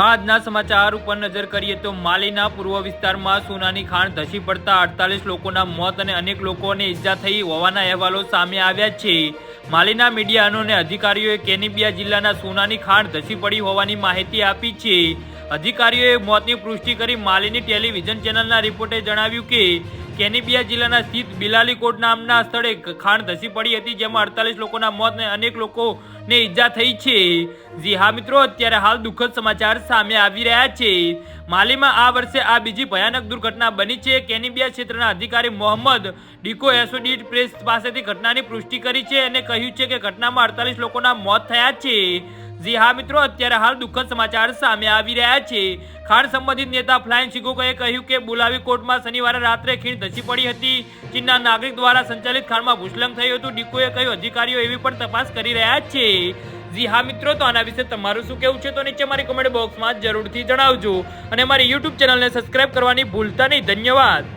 આજના સમાચાર ઉપર નજર કરીએ તો માલીના પૂર્વ વિસ્તારમાં સોનાની ખાણ ધસી પડતા 48 લોકોના મોત અને અનેક લોકોને ઈજા થઈ હોવાના અહેવાલો સામે આવ્યા છે। માલીના મીડિયા અને અધિકારીઓએ કેનીબિયા જિલ્લાના સોનાની ખાણ ધસી પડી હોવાની માહિતી આપી છે। અધિકારીઓએ મોતની પુષ્ટિ કરી માલીની ટેલિવિઝન ચેનલના રિપોર્ટે જણાવ્યું કે કેનીબિયા જિલ્લાના સ્થિત બિલાલીકોટ નામના સ્થળે ખાણ ધસી પડી હતી, જેમાં 48 લોકોના મોત અને અનેક લોકોને ઈજા થઈ છે। જી હા મિત્રો, અત્યારે હાલ દુઃખદ સમાચાર સામે આવી રહ્યા છે। માલીમાં આ વર્ષે આ બીજી ભયાનક દુર્ઘટના બની છે। કેનીબિયા ક્ષેત્રના અધિકારી મોહમ્મદ ડીકો એસોસિએટેડ પ્રેસ પાસેથી ઘટનાની પુષ્ટિ કરી છે અને કહ્યું છે કે ઘટનામાં 48 લોકોના મોત થયા છે। જી હા મિત્રો, અત્યારે હાલ દુઃખદ સમાચાર સામે આવી રહ્યા છે। ખાણ સંબંધિત નેતા ફ્લાઇંગ શિગોકોએ કહ્યું કે બુલાવી કોર્ટમાં શનિવારે રાત્રે ખીણ ધસી પડી હતી। ચીનના નાગરિક દ્વારા સંચાલિત ખાણમાં ભૂસ્ખલન થયું હતું। ડીકોએ કહ્યું અધિકારીઓ એવી પણ તપાસ કરી રહ્યા છે। જી હા મિત્રો, તો આના વિશે તમારું શું કહેવું છે તો નીચે મારી કમેન્ટ બોક્સમાં જરૂરથી જણાવજો અને મારી યુટ્યુબ ચેનલને સબસ્ક્રાઇબ કરવાની ભૂલતા નહીં। ધન્યવાદ।